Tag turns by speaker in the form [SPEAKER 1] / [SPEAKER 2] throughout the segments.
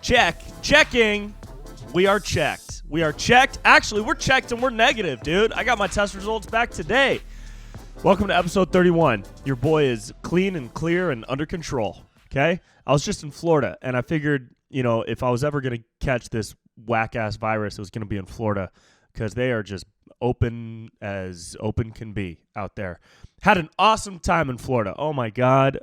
[SPEAKER 1] Checking. We are checked. Actually, we're checked and we're negative, dude. I got my test results back today. Welcome to episode 31. Your boy is clean and clear and under control, okay? I was just in Florida, and I figured, if I was ever going to catch this whack-ass virus, it was going to be in Florida because they are just open as open can be out there. Had an awesome time in Florida. Oh, my God.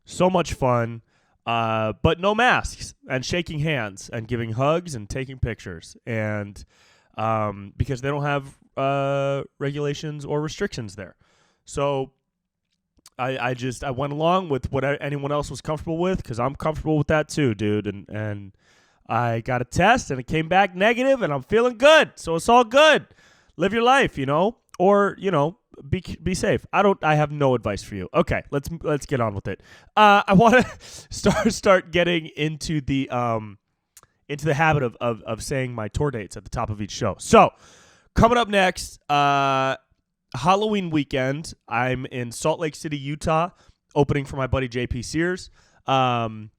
[SPEAKER 1] So much fun. But no masks and shaking hands and giving hugs and taking pictures. And because they don't have regulations or restrictions there. So I went along with what anyone else was comfortable with because I'm comfortable with that too, dude. And I got a test and it came back negative and I'm feeling good. So it's all good. Live your life, or, be safe. I have no advice for you. Okay, let's get on with it. I want to start getting into the habit of saying my tour dates at the top of each show. So, coming up next, Halloween weekend, I'm in Salt Lake City, Utah, opening for my buddy JP Sears. And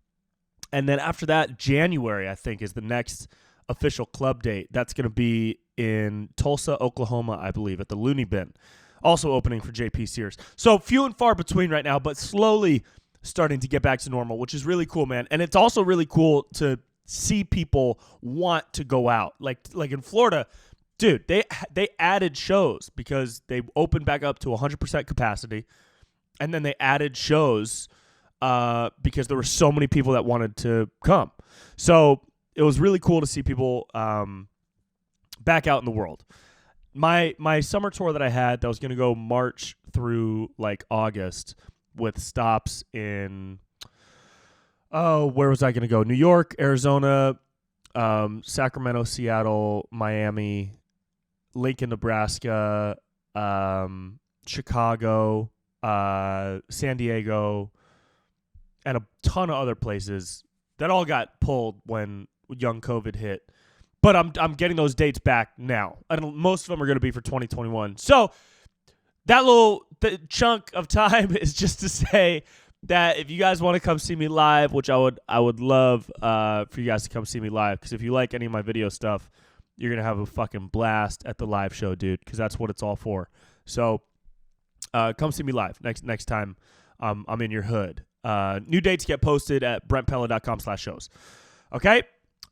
[SPEAKER 1] then after that, January, I think, is the next official club date. That's going to be in Tulsa, Oklahoma, I believe, at the Looney Bin. Also opening for JP Sears. So few and far between right now, but slowly starting to get back to normal, which is really cool, man. And it's also really cool to see people want to go out. Like in Florida, dude, they added shows because they opened back up to 100% capacity. And then they added shows because there were so many people that wanted to come. So it was really cool to see people back out in the world. My summer tour that I had that was going to go March through like August with stops in, where was I going to go? New York, Arizona, Sacramento, Seattle, Miami, Lincoln, Nebraska, Chicago, San Diego, and a ton of other places that all got pulled when young COVID hit. But I'm getting those dates back now. And most of them are going to be for 2021. So that little chunk of time is just to say that if you guys want to come see me live, which I would love for you guys to come see me live, because if you like any of my video stuff, you're going to have a fucking blast at the live show, dude, because that's what it's all for. So come see me live next time I'm in your hood. New dates get posted at brentpella.com/shows. Okay?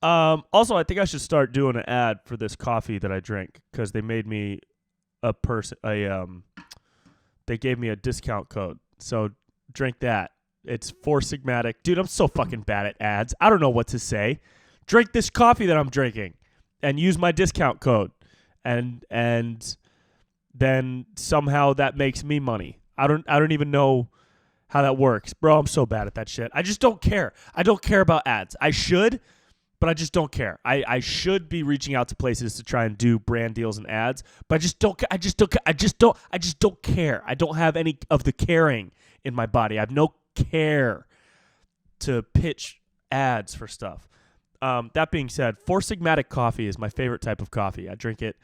[SPEAKER 1] Also, I think I should start doing an ad for this coffee that I drink because they made me they gave me a discount code. So drink that. It's 4 Sigmatic. Dude, I'm so fucking bad at ads. I don't know what to say. Drink this coffee that I'm drinking and use my discount code. And then somehow that makes me money. I don't even know how that works. Bro, I'm so bad at that shit. I just don't care. I don't care about ads. I should, but I just don't care. I should be reaching out to places to try and do brand deals and ads, but I just don't care. I don't have any of the caring in my body. I have no care to pitch ads for stuff. That being said, 4 Sigmatic coffee is my favorite type of coffee. I drink it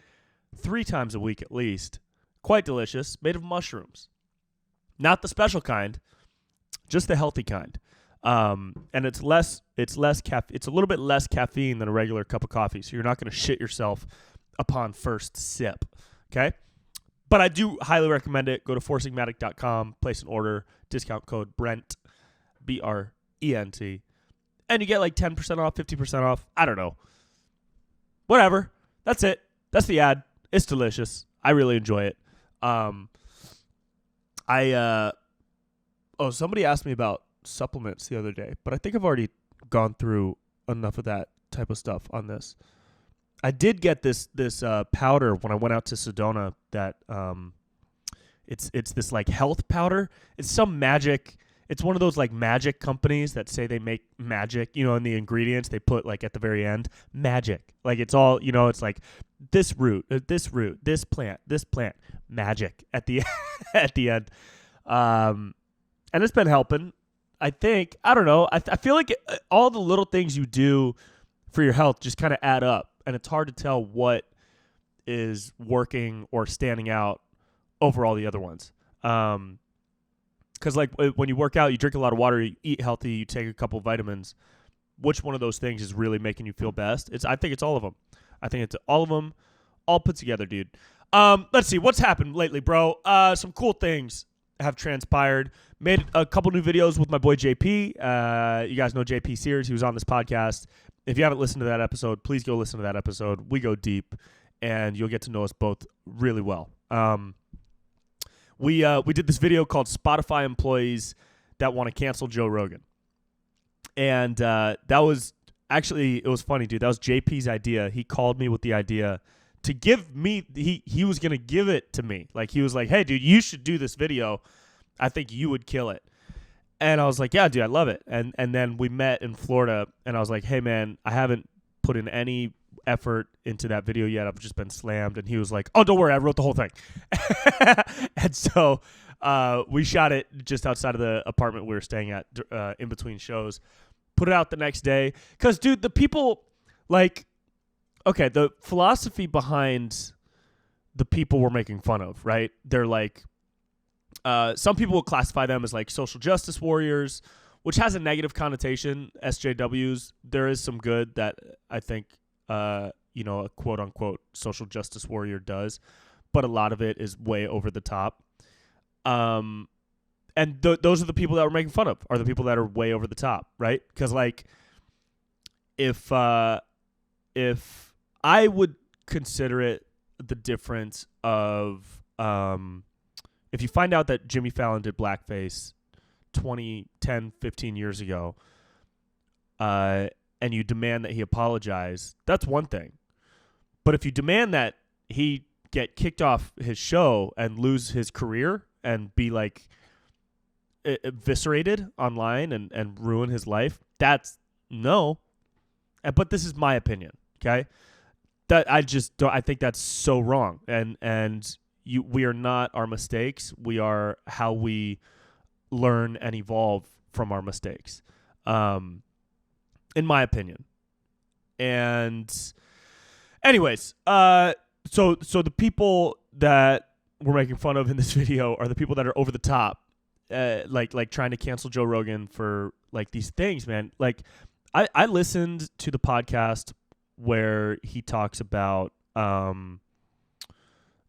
[SPEAKER 1] 3 times a week at least. Quite delicious, made of mushrooms. Not the special kind, just the healthy kind. And it's a little bit less caffeine than a regular cup of coffee, so you're not going to shit yourself upon first sip, okay? But I do highly recommend it. Go to 4sigmatic.com, place an order, discount code BRENT, BRENT, and you get like 10% off, 50% off. I don't know. Whatever. That's it. That's the ad. It's delicious. I really enjoy it. Somebody asked me about supplements the other day, but I think I've already gone through enough of that type of stuff on this. I did get this powder when I went out to Sedona that it's this like health powder. It's some magic. It's one of those like magic companies that say they make magic, in the ingredients they put like at the very end, magic. Like it's all, it's like this root, this plant, magic at the at the end. And it's been helping. I think, I don't know. I feel like all the little things you do for your health just kind of add up, and it's hard to tell what is working or standing out over all the other ones. Because like when you work out, you drink a lot of water, you eat healthy, you take a couple vitamins. which one of those things is really making you feel best. I think it's all of them. I think it's all of them, all put together, dude. Let's see what's happened lately, bro. Some cool things have transpired. Made a couple new videos with my boy JP. You guys know JP Sears. He was on this podcast. If you haven't listened to that episode, please go listen to that episode. We go deep, and you'll get to know us both really well. We did this video called Spotify Employees That Want to Cancel Joe Rogan. And that was actually, it was funny, dude. That was JP's idea. He called me with the idea to give me, he was going to give it to me. Like, he was like, hey, dude, you should do this video. I think you would kill it. And I was like, yeah, dude, I love it. And then we met in Florida, and I was like, hey, man, I haven't put in any effort into that video yet. I've just been slammed. And he was like, oh, don't worry, I wrote the whole thing. And so we shot it just outside of the apartment we were staying at in between shows. Put it out the next day. Because, dude, the people, like, okay, the philosophy behind the people we're making fun of, right? They're like, some people will classify them as like social justice warriors, which has a negative connotation. SJWs, there is some good that I think, a quote unquote social justice warrior does, but a lot of it is way over the top. And those are the people that we're making fun of, are the people that are way over the top, right? Because like, if I would consider it the difference of, if you find out that Jimmy Fallon did blackface 10, 15 years ago, and you demand that he apologize, that's one thing. But if you demand that he get kicked off his show and lose his career and be like eviscerated online and ruin his life, that's no. But this is my opinion, okay? That I just don't, I think that's so wrong. And we are not our mistakes. We are how we learn and evolve from our mistakes, in my opinion. And anyways, so the people that we're making fun of in this video are the people that are over the top, like trying to cancel Joe Rogan for like these things, man. Like I listened to the podcast where he talks about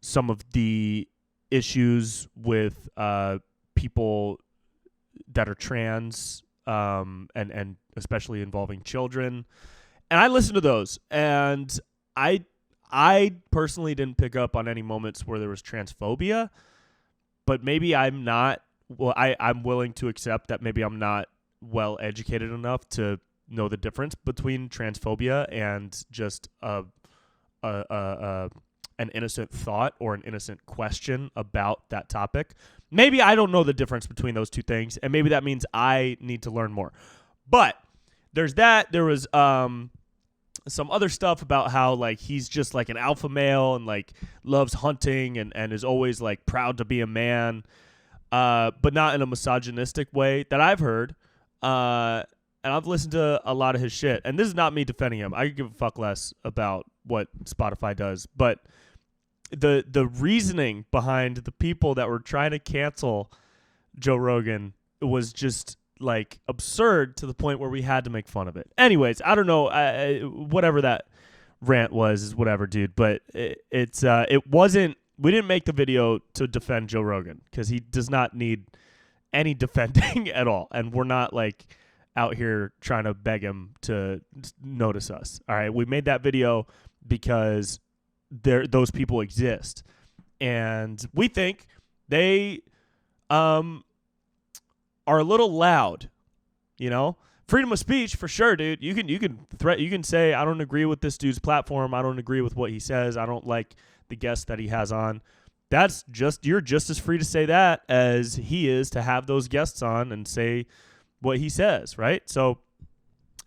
[SPEAKER 1] some of the issues with people that are trans, and especially involving children. And I listened to those, and I personally didn't pick up on any moments where there was transphobia, but maybe I'm not. Well, I'm willing to accept that maybe I'm not well educated enough to know the difference between transphobia and just an innocent thought or an innocent question about that topic. Maybe I don't know the difference between those two things, and maybe that means I need to learn more. But there's that. There was some other stuff about how like he's just like an alpha male and like loves hunting and is always like proud to be a man, but not in a misogynistic way that I've heard. And I've listened to a lot of his shit. And this is not me defending him. I could give a fuck less about what Spotify does. But the reasoning behind the people that were trying to cancel Joe Rogan was just like absurd to the point where we had to make fun of it. Anyways, I don't know. Whatever that rant was is whatever, dude. But it wasn't. We didn't make the video to defend Joe Rogan because he does not need any defending at all. And we're not like out here trying to beg him to notice us. All right. We made that video because those people exist. And we think they are a little loud, you know? Freedom of speech for sure, dude. You can say, I don't agree with this dude's platform. I don't agree with what he says. I don't like the guests that he has on. You're just as free to say that as he is to have those guests on and say what he says, right? So,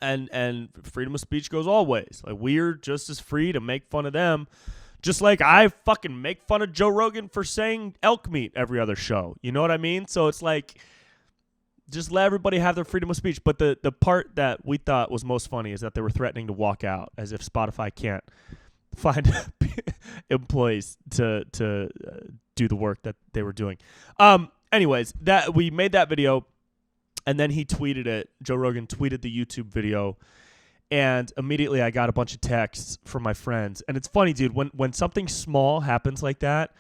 [SPEAKER 1] and freedom of speech goes all ways. Like, we're just as free to make fun of them, just like I fucking make fun of Joe Rogan for saying elk meat every other show. You know what I mean? So it's like, just let everybody have their freedom of speech. But the part that we thought was most funny is that they were threatening to walk out, as if Spotify can't find employees to do the work that they were doing. Anyways, that we made that video. And then he tweeted it. Joe Rogan tweeted the YouTube video. And immediately I got a bunch of texts from my friends. And it's funny, dude, when something small happens like that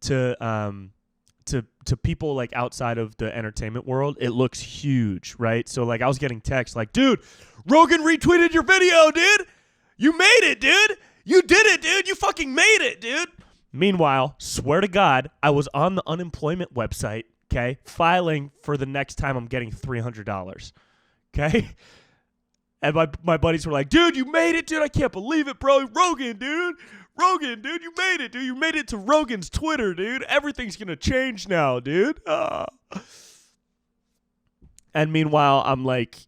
[SPEAKER 1] to people like outside of the entertainment world, it looks huge, right? So like I was getting texts like, dude, Rogan retweeted your video, dude. You made it, dude. You did it, dude. You fucking made it, dude. Meanwhile, swear to God, I was on the unemployment website, okay, filing for the next time I'm getting $300, okay? And my buddies were like, dude, you made it, dude. I can't believe it, bro. Rogan, dude. Rogan, dude. You made it, dude. You made it to Rogan's Twitter, dude. Everything's going to change now, dude. And meanwhile, I'm like,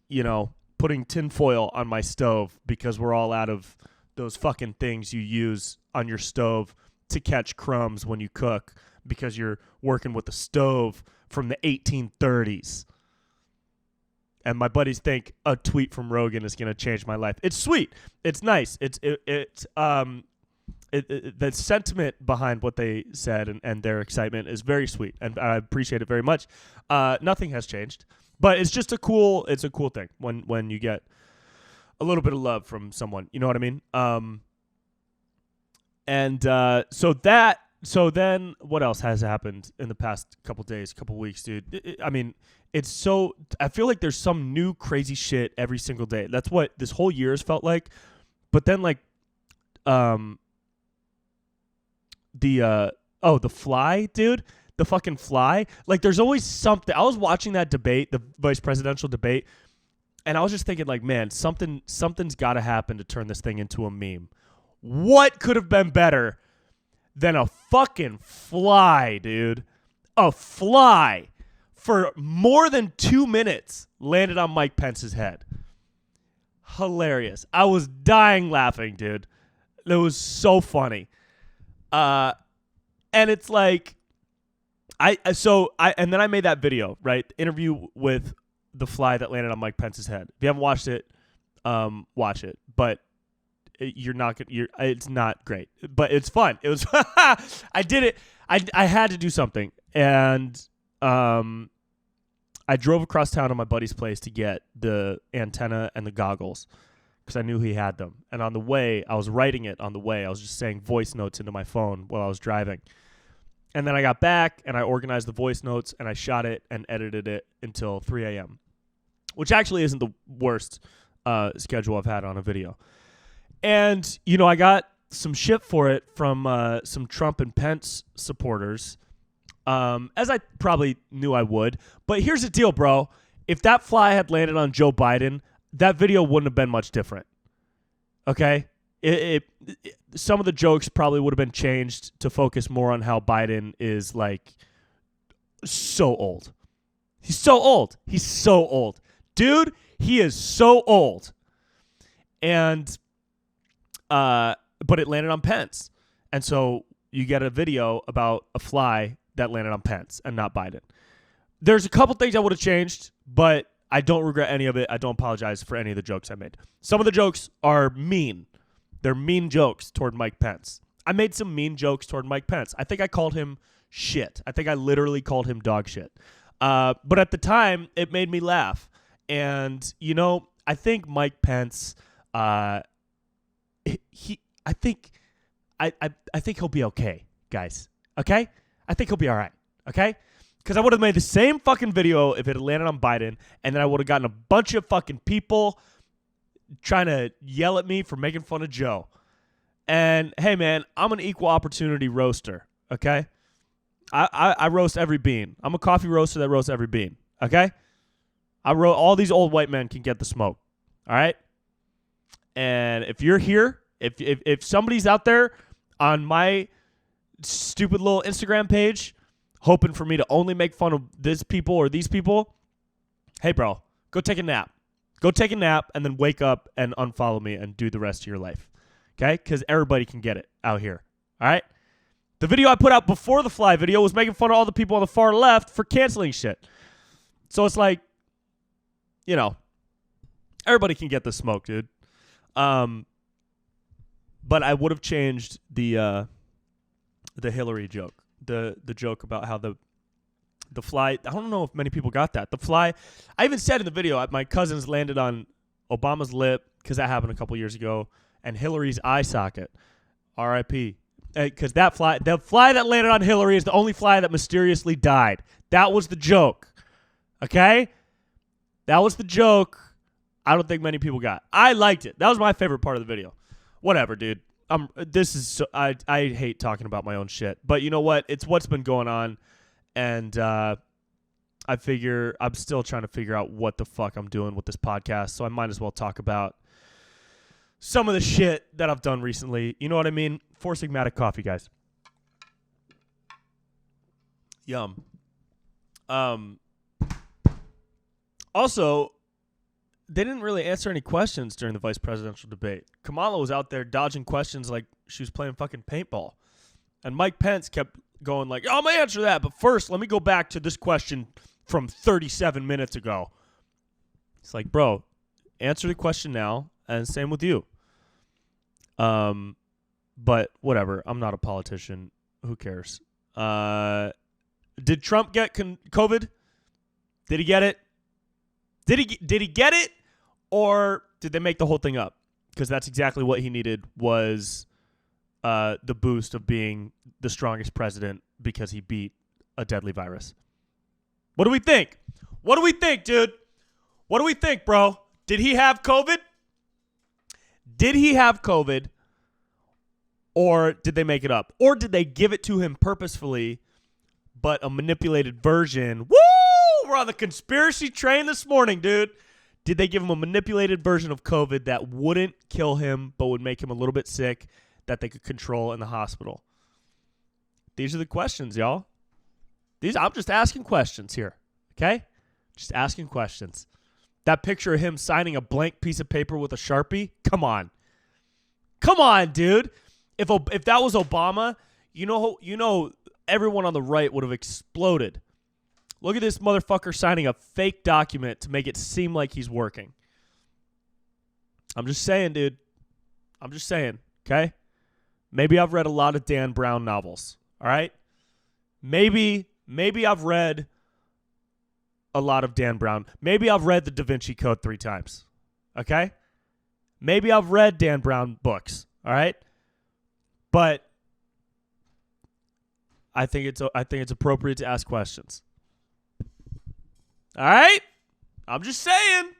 [SPEAKER 1] putting tinfoil on my stove because we're all out of those fucking things you use on your stove to catch crumbs when you cook because you're working with a stove from the 1830s. And my buddies think a tweet from Rogan is going to change my life. It's sweet. It's nice. The sentiment behind what they said and their excitement is very sweet, and I appreciate it very much. Nothing has changed, but it's just a cool thing when you get a little bit of love from someone. You know what I mean? So then what else has happened in the past couple days, couple weeks, dude? I feel like there's some new crazy shit every single day. That's what this whole year has felt like. But then like, the fly, dude, the fucking fly. Like there's always something. I was watching that debate, the vice presidential debate, and I was just thinking like, man, something's got to happen to turn this thing into a meme. What could have been better than a fucking fly, dude? A fly for more than 2 minutes landed on Mike Pence's head. Hilarious. I was dying laughing, dude. It was so funny. And it's like, and then I made that video, right? Interview with the fly that landed on Mike Pence's head. If you haven't watched it, watch it. But it's not great, but it's fun. It was, I did it. I had to do something. And, I drove across town to my buddy's place to get the antenna and the goggles because I knew he had them. And on the way, I was writing it on the way. I was just saying voice notes into my phone while I was driving. And then I got back and I organized the voice notes and I shot it and edited it until 3 a.m., which actually isn't the worst schedule I've had on a video. And, I got some shit for it from some Trump and Pence supporters, as I probably knew I would. But here's the deal, bro. If that fly had landed on Joe Biden, that video wouldn't have been much different. Okay? Some of the jokes probably would have been changed to focus more on how Biden is, like, so old. He's so old. He's so old. Dude, he is so old. And, but it landed on Pence. And so you get a video about a fly that landed on Pence and not Biden. There's a couple things I would have changed, but I don't regret any of it. I don't apologize for any of the jokes I made. Some of the jokes are mean. They're mean jokes toward Mike Pence. I made some mean jokes toward Mike Pence. I think I called him shit. I think I literally called him dog shit. But at the time, it made me laugh. And, I think Mike Pence, I think he'll be okay, guys. Okay? I think he'll be all right, okay? Because I would have made the same fucking video if it had landed on Biden, and then I would have gotten a bunch of fucking people trying to yell at me for making fun of Joe. And, hey, man, I'm an equal opportunity roaster, okay? I roast every bean. I'm a coffee roaster that roasts every bean, okay? All these old white men can get the smoke, all right? And if you're here, if somebody's out there on my stupid little Instagram page hoping for me to only make fun of this people or these people, hey, bro, go take a nap. Go take a nap and then wake up and unfollow me and do the rest of your life, okay? Because everybody can get it out here, all right? The video I put out before the fly video was making fun of all the people on the far left for canceling shit. So it's like, everybody can get the smoke, dude. But I would have changed the Hillary joke, the joke about how the The fly, I don't know if many people got that. The fly, I even said in the video, my cousins landed on Obama's lip because that happened a couple years ago, and Hillary's eye socket, R.I.P. Because the fly that landed on Hillary is the only fly that mysteriously died. That was the joke. Okay? That was the joke. I don't think many people got. I liked it. That was my favorite part of the video. Whatever, dude. I hate talking about my own shit. But you know what? It's what's been going on. And I figure I'm still trying to figure out what the fuck I'm doing with this podcast. So I might as well talk about some of the shit that I've done recently. You know what I mean? Four Sigmatic coffee, guys. Yum. Also, they didn't really answer any questions during the vice presidential debate. Kamala was out there dodging questions like she was playing fucking paintball. And Mike Pence kept going like, I'm going to answer that, but first let me go back to this question from 37 minutes ago. It's like, bro, answer the question now, and same with you. But whatever. I'm not a politician. Who cares? Did Trump get COVID? Did he get it? Did he get it, or did they make the whole thing up? Because that's exactly what he needed, was the boost of being the strongest president because he beat a deadly virus. What do we think? What do we think, dude? What do we think, bro? Did he have COVID? Did he have COVID, or did they make it up? Or did they give it to him purposefully, but a manipulated version? Woo! We're on the conspiracy train this morning, dude. Did they give him a manipulated version of COVID that wouldn't kill him but would make him a little bit sick that they could control in the hospital? These are the questions, y'all. I'm just asking questions here, okay? Just asking questions. That picture of him signing a blank piece of paper with a Sharpie, come on. Come on, dude. If that was Obama, you know everyone on the right would have exploded. Look at this motherfucker signing a fake document to make it seem like he's working. I'm just saying, dude. I'm just saying, okay? Maybe I've read a lot of Dan Brown novels, all right? Maybe I've read a lot of Dan Brown. Maybe I've read the Da Vinci Code 3 times, okay? Maybe I've read Dan Brown books, all right? But I think it's appropriate to ask questions. All right? I'm just saying.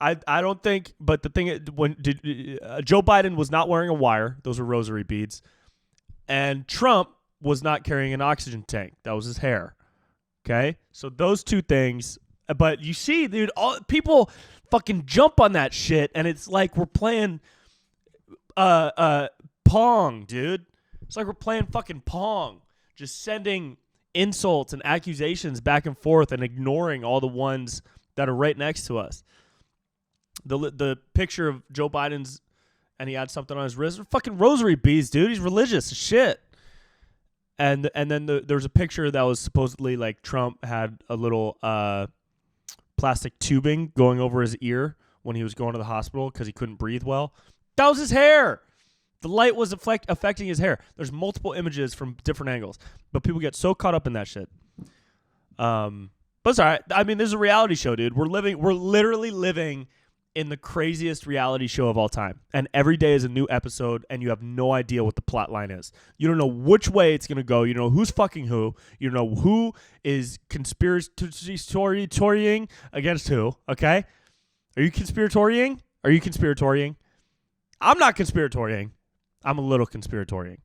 [SPEAKER 1] I don't think, but the thing, Joe Biden was not wearing a wire. Those were rosary beads. And Trump was not carrying an oxygen tank. That was his hair. Okay? So those two things. But you see, dude, people fucking jump on that shit, and it's like we're playing Pong, dude. It's like we're playing fucking Pong. Just sending insults and accusations back and forth and ignoring all the ones that are right next to us. The picture of Joe Biden's, and he had something on his wrist. Fucking rosary beads, dude. He's religious as shit. And then there's a picture that was supposedly like Trump had a little plastic tubing going over his ear when he was going to the hospital because he couldn't breathe well. That was his hair. The light was affecting his hair. There's multiple images from different angles, but people get so caught up in that shit. But it's all right. I mean, this is a reality show, dude. We're literally living in the craziest reality show of all time, and every day is a new episode, and you have no idea what the plot line is. You don't know which way it's gonna go. You don't know who's fucking who. You don't know who is conspiratoriing against who. Okay? Are you conspiratoriing? I'm not conspiratoriing. I'm a little conspiratorial.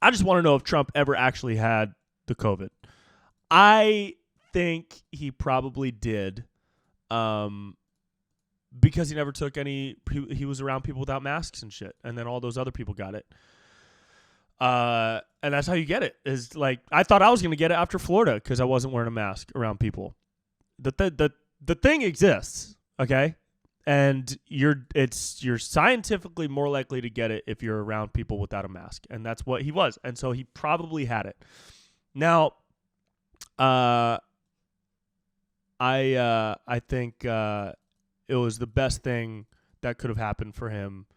[SPEAKER 1] I just want to know if Trump ever actually had the COVID. I think he probably did, because he never took any. He was around people without masks and shit, and then all those other people got it. And that's how you get it. Is like I thought I was going to get it after Florida because I wasn't wearing a mask around people. The thing exists, okay. And you're scientifically more likely to get it if you're around people without a mask, and that's what he was, and so he probably had it. Now, I think it was the best thing that could have happened for him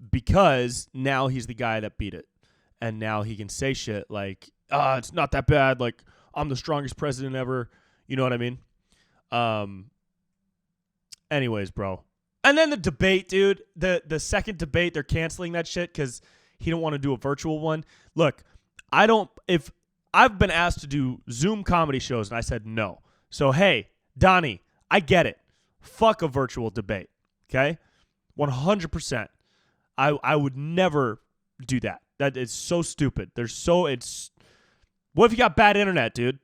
[SPEAKER 1] because now he's the guy that beat it, and now he can say shit like it's not that bad. Like, I'm the strongest president ever. You know what I mean? Anyways, bro. And then the debate, dude. The second debate, they're canceling that shit because he don't want to do a virtual one. Look, if I've been asked to do Zoom comedy shows and I said no. So, hey, Donnie, I get it. Fuck a virtual debate. Okay? 100%. I would never do that. That is so stupid. What if you got bad internet, dude?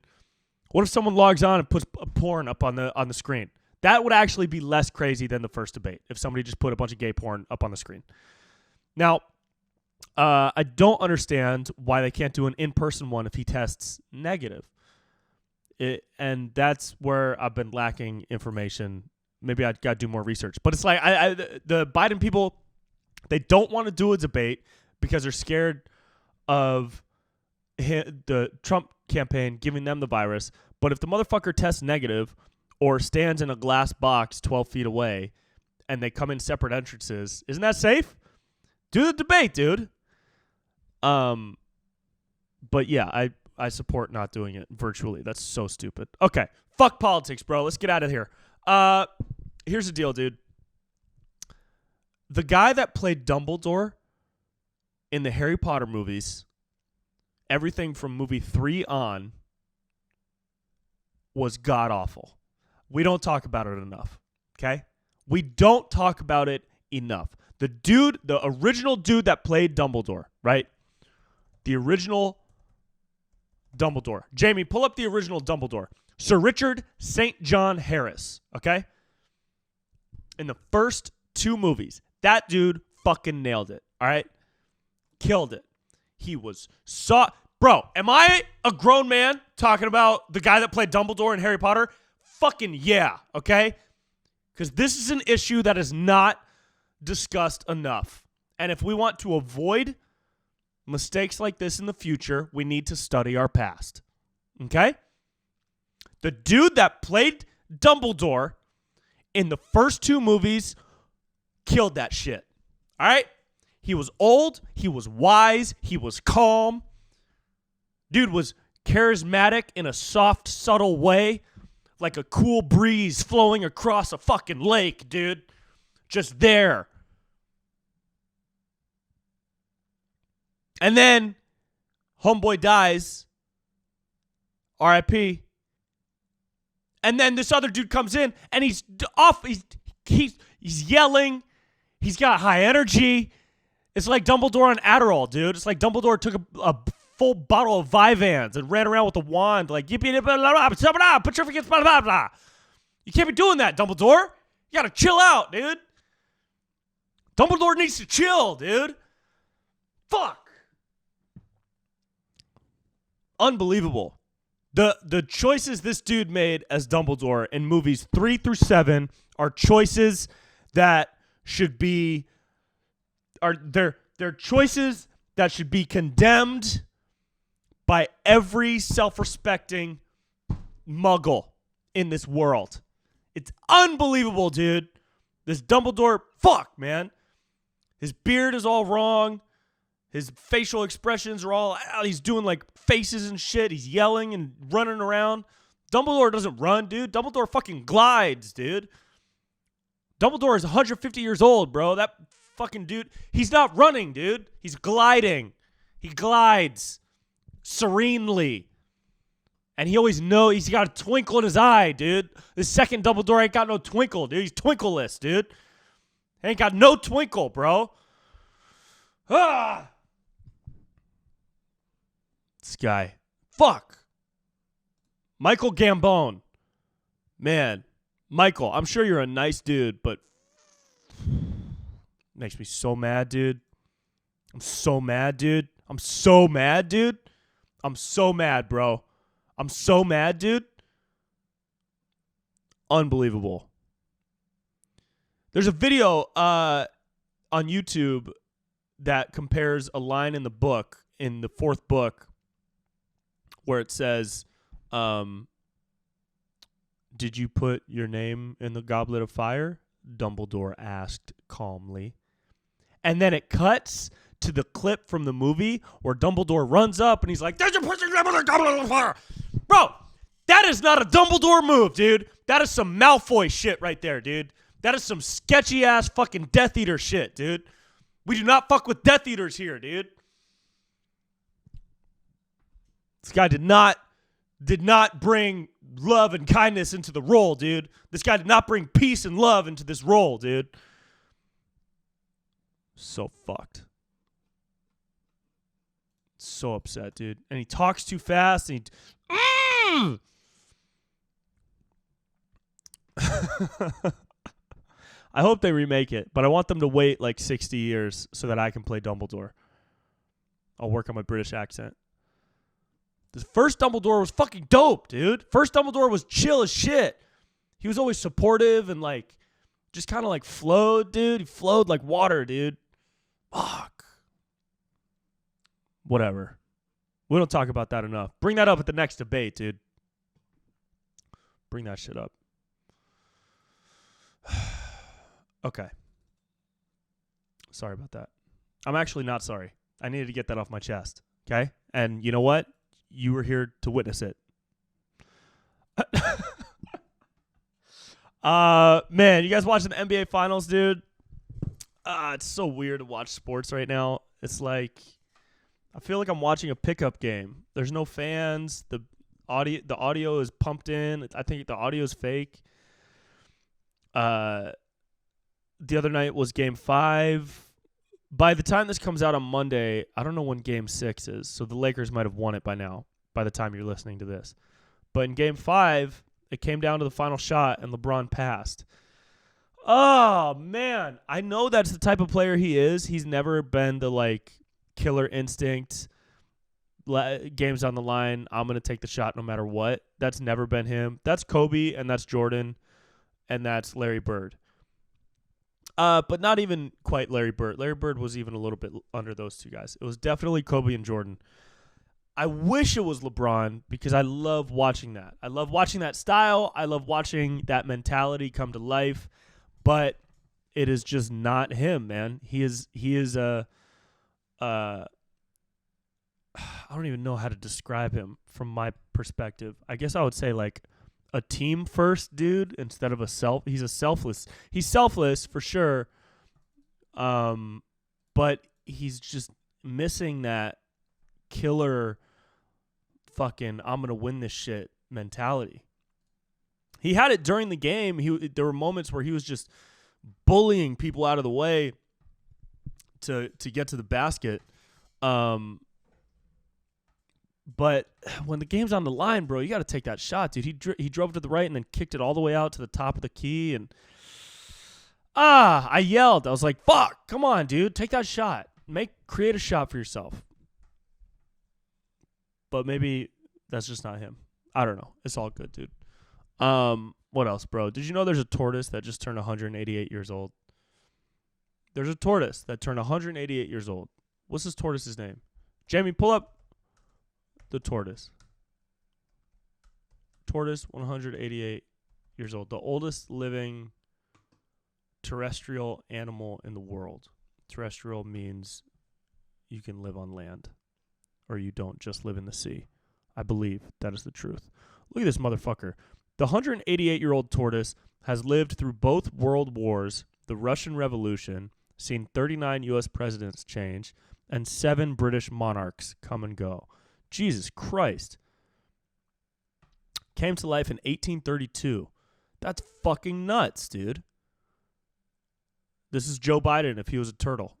[SPEAKER 1] What if someone logs on and puts a porn up on the screen? That would actually be less crazy than the first debate if somebody just put a bunch of gay porn up on the screen. Now, I don't understand why they can't do an in-person one if he tests negative. And that's where I've been lacking information. Maybe I've got to do more research. But it's like the Biden people, they don't want to do a debate because they're scared of the Trump campaign giving them the virus. But if the motherfucker tests negative or stands in a glass box 12 feet away and they come in separate entrances, isn't that safe? Do the debate, dude. But yeah, I support not doing it virtually. That's so stupid. Okay, fuck politics, bro. Let's get out of here. Here's the deal, dude. The guy that played Dumbledore in the Harry Potter movies, everything from movie 3 on, was god-awful. We don't talk about it enough, okay? We don't talk about it enough. The original dude that played Dumbledore, right? The original Dumbledore. Jamie, pull up the original Dumbledore. Sir Richard St. John Harris, okay? In the first 2 movies, that dude fucking nailed it, all right? Killed it. He was Bro, am I a grown man talking about the guy that played Dumbledore in Harry Potter? Fucking yeah, okay? Because this is an issue that is not discussed enough. And if we want to avoid mistakes like this in the future, we need to study our past. Okay? The dude that played Dumbledore in the first 2 movies killed that shit. All right? He was old. He was wise. He was calm. Dude was charismatic in a soft, subtle way, like a cool breeze flowing across a fucking lake, dude. Just there. And then homeboy dies. R.I.P. And then this other dude comes in and he's off. He's yelling. He's got high energy. It's like Dumbledore on Adderall, dude. It's like Dumbledore took a full bottle of Vyvanse and ran around with a wand like, put your freaking blah, blah, blah. You can't be doing that, Dumbledore. You gotta chill out, dude. Dumbledore needs to chill, dude. Fuck. Unbelievable. The choices this dude made as Dumbledore in movies 3 through 7 are choices that should be they're choices that should be condemned by every self-respecting muggle in this world. It's unbelievable, dude. This Dumbledore, fuck, man. His beard is all wrong. His facial expressions are all out. He's doing like faces and shit. He's yelling and running around. Dumbledore doesn't run, dude. Dumbledore fucking glides, dude. Dumbledore is 150 years old, bro. That fucking dude, he's not running, dude. He's gliding. He glides serenely. And he always knows he's got a twinkle in his eye, dude. The second Dumbledore ain't got no twinkle, dude. He's twinkleless, dude. Ain't got no twinkle, bro. Ah! This guy. Fuck. Michael Gambone. Man. Michael, I'm sure you're a nice dude, but makes me so mad, dude. I'm so mad, dude. I'm so mad, dude. I'm so mad, bro. I'm so mad, dude. Unbelievable. There's a video on YouTube that compares a line in the book, in the 4th book, where it says, did you put your name in the goblet of fire? Dumbledore asked calmly. And then it cuts to the clip from the movie where Dumbledore runs up and he's like, "There's your pussy, bro." That is not a Dumbledore move, dude. That is some Malfoy shit right there, dude. That is some sketchy ass fucking Death Eater shit, dude. We do not fuck with Death Eaters here, dude. This guy did not bring love and kindness into the role, dude. This guy did not bring peace and love into this role, dude. So fucked. So upset, dude. And he talks too fast and he I hope they remake it, but I want them to wait like 60 years so that I can play Dumbledore. I'll work on my British accent. The first Dumbledore was fucking dope, dude. First Dumbledore was chill as shit. He was always supportive and like just kind of like flowed, dude. He flowed like water, dude. Fuck. Whatever. We don't talk about that enough. Bring that up at the next debate, dude. Bring that shit up. Okay. Sorry about that. I'm actually not sorry. I needed to get that off my chest. Okay? And you know what? You were here to witness it. Man, you guys watching the NBA Finals, dude? It's so weird to watch sports right now. It's like I feel like I'm watching a pickup game. There's no fans. The audio is pumped in. I think the audio is fake. The other night was Game 5. By the time this comes out on Monday, I don't know when Game 6 is, so the Lakers might have won it by now, by the time you're listening to this. But in Game 5, it came down to the final shot, and LeBron passed. Oh, man. I know that's the type of player he is. He's never been the, like, killer instinct, games on the line, I'm going to take the shot no matter what. That's never been him. That's Kobe, and that's Jordan, and that's Larry Bird. But not even quite Larry Bird. Larry Bird was even a little bit under those two guys. It was definitely Kobe and Jordan. I wish it was LeBron because I love watching that. I love watching that style. I love watching that mentality come to life. But it is just not him, man. He is I don't even know how to describe him from my perspective. I guess I would say like a team first dude instead of he's selfless for sure. But he's just missing that killer fucking I'm going to win this shit mentality. He had it during the game. There were moments where he was just bullying people out of the way to get to the basket. But when the game's on the line, bro, you got to take that shot, dude. He drove to the right and then kicked it all the way out to the top of the key. And I yelled. I was like, fuck, come on, dude. Take that shot. Create a shot for yourself. But maybe that's just not him. I don't know. It's all good, dude. What else, bro? Did you know there's a tortoise that just turned 188 years old? There's a tortoise that turned 188 years old. What's this tortoise's name? Jamie, pull up the tortoise. Tortoise, 188 years old. The oldest living terrestrial animal in the world. Terrestrial means you can live on land, or you don't just live in the sea. I believe that is the truth. Look at this motherfucker. The 188-year-old tortoise has lived through both world wars, the Russian Revolution, seen 39 U.S. presidents change, and 7 British monarchs come and go. Jesus Christ. Came to life in 1832. That's fucking nuts, dude. This is Joe Biden if he was a turtle.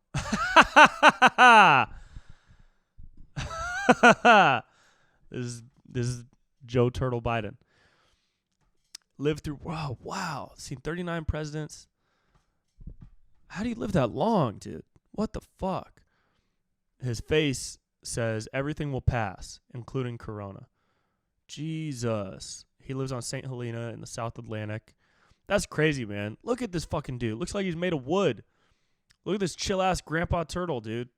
[SPEAKER 1] This is Joe Turtle Biden. Lived through, wow. Seen 39 presidents. How do you live that long, dude? What the fuck? His face says everything will pass, including Corona. Jesus. He lives on St. Helena in the South Atlantic. That's crazy, man. Look at this fucking dude. Looks like he's made of wood. Look at this chill-ass grandpa turtle, dude.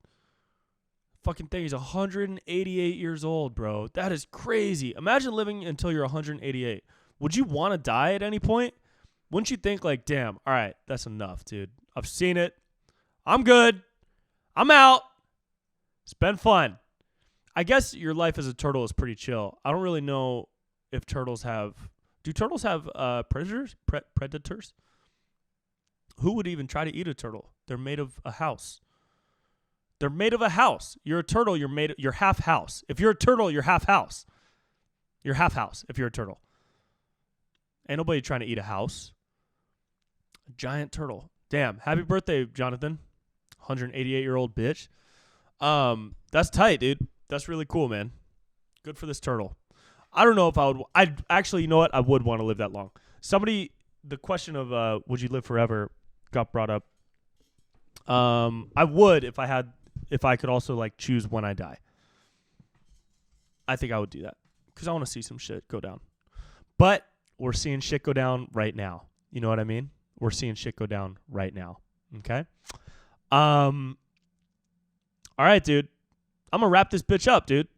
[SPEAKER 1] Fucking thing. He's 188 years old, bro. That is crazy. Imagine living until you're 188. Would you want to die at any point? Wouldn't you think like, damn, all right, that's enough, dude. I've seen it. I'm good. I'm out. It's been fun. I guess your life as a turtle is pretty chill. I don't really know if turtles have... Do turtles have predators? Predators? Who would even try to eat a turtle? They're made of a house. They're made of a house. You're a turtle, you're half house. If you're a turtle, you're half house. You're half house if you're a turtle. Ain't nobody trying to eat a house. A giant turtle. Damn. Happy birthday, Jonathan. 188-year-old bitch. That's tight, dude. That's really cool, man. Good for this turtle. I don't know if I'd actually, you know what? I would want to live that long. The question of would you live forever got brought up. I would if I could also like choose when I die. I think I would do that because I want to see some shit go down. But we're seeing shit go down right now. You know what I mean? We're seeing shit go down right now. Okay? All right, dude. I'm going to wrap this bitch up, dude.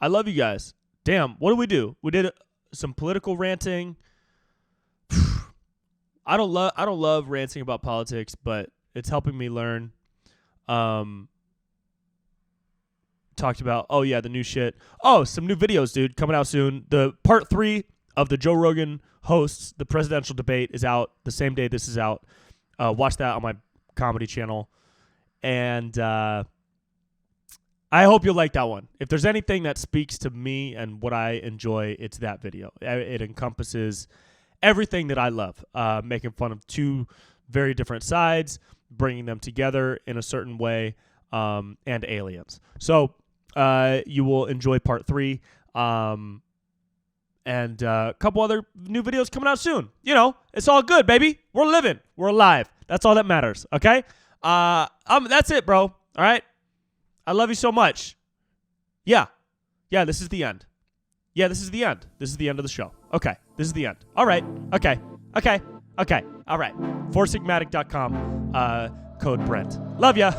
[SPEAKER 1] I love you guys. Damn, what did we do? We did some political ranting. I don't love ranting about politics, but it's helping me learn. Talked about, the new shit. Some new videos, dude, coming out soon. The part 3 of the Joe Rogan hosts, the presidential debate, is out the same day this is out. Watch that on my comedy channel. And I hope you'll like that one. If there's anything that speaks to me and what I enjoy, it's that video. It encompasses everything that I love, making fun of two very different sides, bringing them together in a certain way, and aliens. So you will enjoy part 3, and a couple other new videos coming out soon. You know, it's all good, baby. We're living. We're alive. That's all that matters, okay? That's it, bro. All right? I love you so much. Yeah, this is the end. This is the end. This is the end of the show. Okay, this is the end. All right. Okay. All right. 4sigmatic.com, code Brent. Love ya.